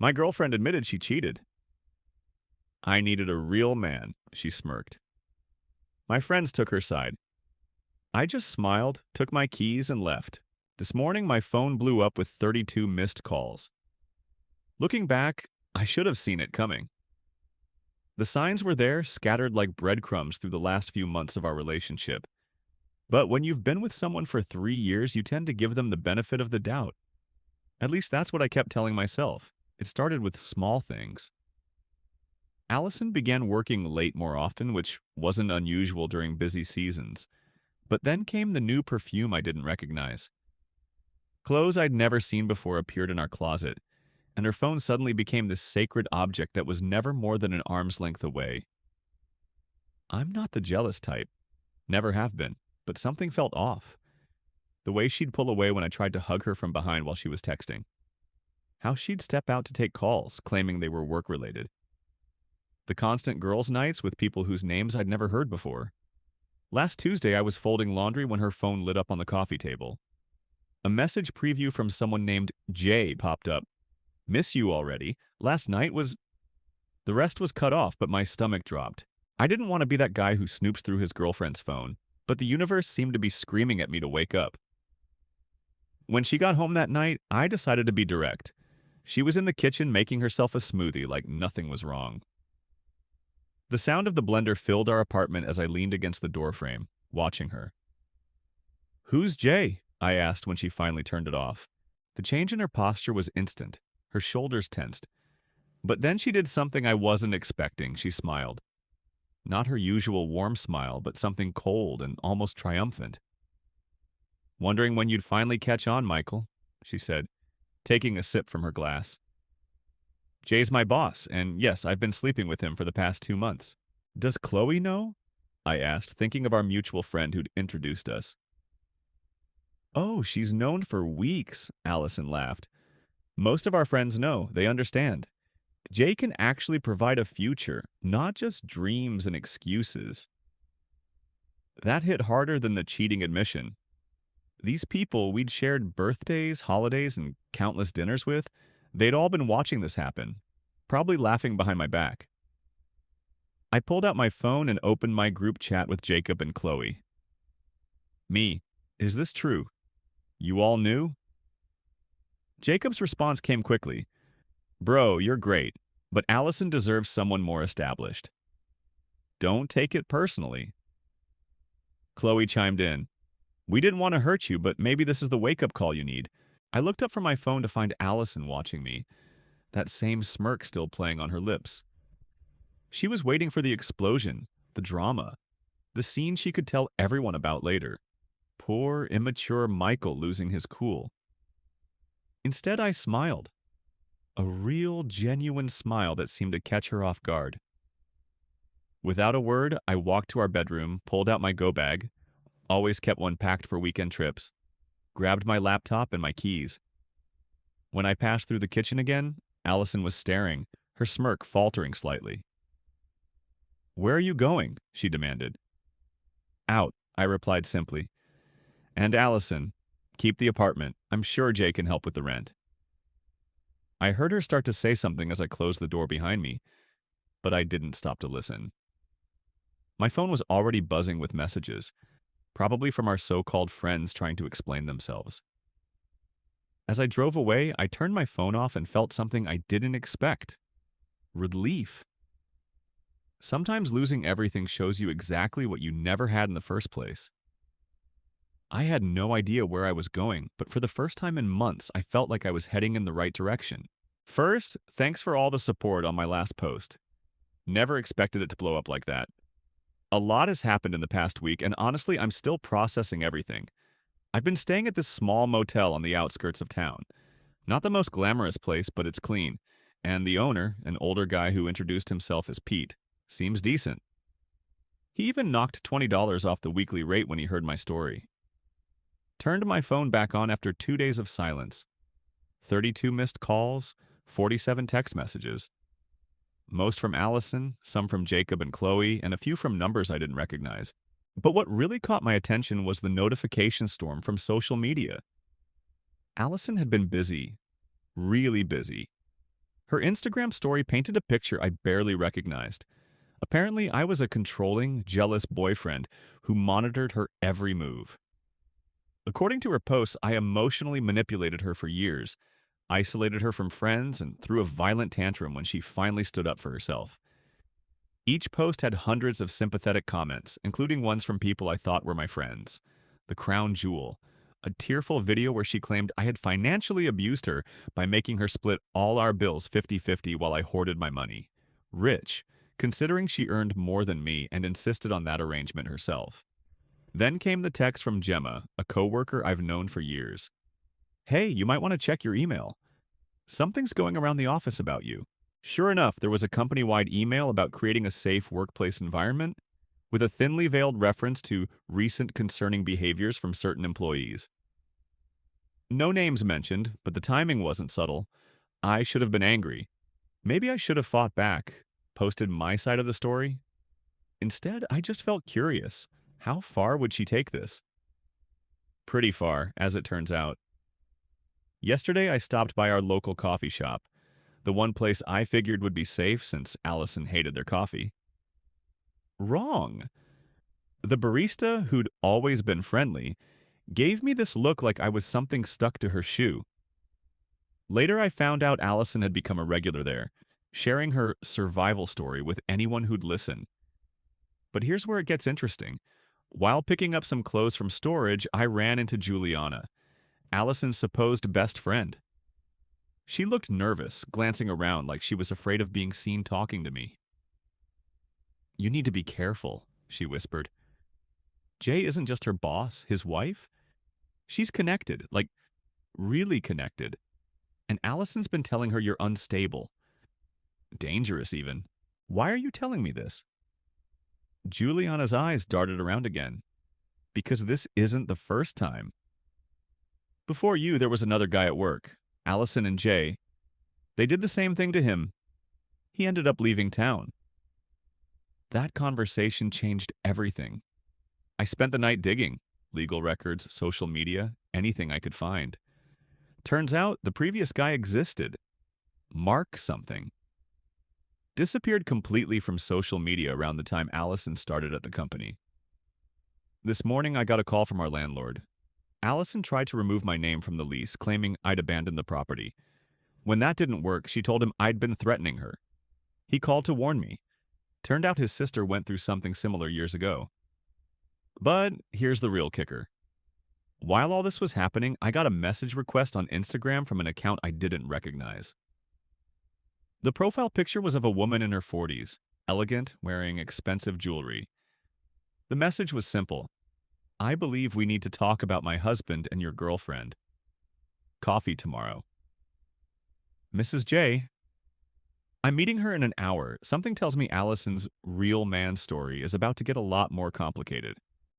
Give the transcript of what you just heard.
My girlfriend admitted she cheated. I needed a real man, she smirked. My friends took her side. I just smiled, took my keys, and left. This morning, my phone blew up with 32 missed calls. Looking back, I should have seen it coming. The signs were there, scattered like breadcrumbs through the last few months of our relationship. But when you've been with someone for 3 years, you tend to give them the benefit of the doubt. At least that's what I kept telling myself. It started with small things. Allison began working late more often, which wasn't unusual during busy seasons. But then came the new perfume I didn't recognize. Clothes I'd never seen before appeared in our closet, and her phone suddenly became this sacred object that was never more than an arm's length away. I'm not the jealous type. Never have been, but something felt off. The way she'd pull away when I tried to hug her from behind while she was texting. How she'd step out to take calls, claiming they were work-related. The constant girls' nights with people whose names I'd never heard before. Last Tuesday, I was folding laundry when her phone lit up on the coffee table. A message preview from someone named Jay popped up. Miss you already. Last night was... The rest was cut off, but my stomach dropped. I didn't want to be that guy who snoops through his girlfriend's phone, but the universe seemed to be screaming at me to wake up. When she got home that night, I decided to be direct. She was in the kitchen making herself a smoothie like nothing was wrong. The sound of the blender filled our apartment as I leaned against the doorframe, watching her. "Who's Jay?" I asked when she finally turned it off. The change in her posture was instant. Her shoulders tensed. But then she did something I wasn't expecting. She smiled. Not her usual warm smile, but something cold and almost triumphant. "Wondering when you'd finally catch on, Michael," she said, taking a sip from her glass. "Jay's my boss, and yes, I've been sleeping with him for the past 2 months. Does Chloe know?" I asked, thinking of our mutual friend who'd introduced us. "Oh, she's known for weeks," Allison laughed. "Most of our friends know. They understand. Jay can actually provide a future, not just dreams and excuses." That hit harder than the cheating admission. These people we'd shared birthdays, holidays, and countless dinners with, they'd all been watching this happen, probably laughing behind my back. I pulled out my phone and opened my group chat with Jacob and Chloe. "Me, is this true? You all knew?" Jacob's response came quickly. "Bro, you're great, but Allison deserves someone more established. Don't take it personally." Chloe chimed in. "We didn't want to hurt you, but maybe this is the wake-up call you need." I looked up from my phone to find Allison watching me, that same smirk still playing on her lips. She was waiting for the explosion, the drama, the scene she could tell everyone about later. Poor, immature Michael losing his cool. Instead, I smiled. A real, genuine smile that seemed to catch her off guard. Without a word, I walked to our bedroom, pulled out my go bag, always kept one packed for weekend trips, grabbed my laptop and my keys. When I passed through the kitchen again, Allison was staring, her smirk faltering slightly. "Where are you going?" she demanded. "Out," I replied simply. "And Allison, keep the apartment. I'm sure Jay can help with the rent." I heard her start to say something as I closed the door behind me, but I didn't stop to listen. My phone was already buzzing with messages, probably from our so-called friends trying to explain themselves. As I drove away, I turned my phone off and felt something I didn't expect. Relief. Sometimes losing everything shows you exactly what you never had in the first place. I had no idea where I was going, but for the first time in months, I felt like I was heading in the right direction. First, thanks for all the support on my last post. Never expected it to blow up like that. A lot has happened in the past week, and honestly, I'm still processing everything. I've been staying at this small motel on the outskirts of town. Not the most glamorous place, but it's clean. And the owner, an older guy who introduced himself as Pete, seems decent. He even knocked $20 off the weekly rate when he heard my story. Turned my phone back on after 2 days of silence. 32 missed calls, 47 text messages. Most from Allison, some from Jacob and Chloe, and a few from numbers I didn't recognize. But what really caught my attention was the notification storm from social media. Allison had been busy, really busy. Her Instagram story painted a picture I barely recognized. Apparently, I was a controlling, jealous boyfriend who monitored her every move. According to her posts, I emotionally manipulated her for years, isolated her from friends, and threw a violent tantrum when she finally stood up for herself. Each post had hundreds of sympathetic comments, including ones from people I thought were my friends. The crown jewel, a tearful video where she claimed I had financially abused her by making her split all our bills 50-50 while I hoarded my money. Rich, considering she earned more than me and insisted on that arrangement herself. Then came the text from Gemma, a coworker I've known for years. "Hey, you might want to check your email. Something's going around the office about you." Sure enough, there was a company-wide email about creating a safe workplace environment, with a thinly veiled reference to recent concerning behaviors from certain employees. No names mentioned, but the timing wasn't subtle. I should have been angry. Maybe I should have fought back, posted my side of the story. Instead, I just felt curious. How far would she take this? Pretty far, as it turns out. Yesterday, I stopped by our local coffee shop, the one place I figured would be safe since Allison hated their coffee. Wrong. The barista, who'd always been friendly, gave me this look like I was something stuck to her shoe. Later, I found out Allison had become a regular there, sharing her survival story with anyone who'd listen. But here's where it gets interesting. While picking up some clothes from storage, I ran into Juliana, Allison's supposed best friend. She looked nervous, glancing around like she was afraid of being seen talking to me. "You need to be careful," she whispered. "Jay isn't just her boss, his wife. She's connected, like really connected. And Allison's been telling her you're unstable. Dangerous, even. Why are you telling me this?" Juliana's eyes darted around again. "Because this isn't the first time. Before you, there was another guy at work, Allison and Jay. They did the same thing to him. He ended up leaving town. That conversation changed everything. I spent the night digging, legal records, social media, anything I could find. Turns out the previous guy existed. Mark something. Disappeared completely from social media around the time Allison started at the company. This morning, I got a call from our landlord. Allison tried to remove my name from the lease, claiming I'd abandoned the property. When that didn't work, she told him I'd been threatening her. He called to warn me. Turned out his sister went through something similar years ago. But here's the real kicker. While all this was happening, I got a message request on Instagram from an account I didn't recognize. The profile picture was of a woman in her 40s, elegant, wearing expensive jewelry. The message was simple. "I believe we need to talk about my husband and your girlfriend. Coffee tomorrow. Mrs. J." I'm meeting her in an hour. Something tells me Allison's real man story is about to get a lot more complicated.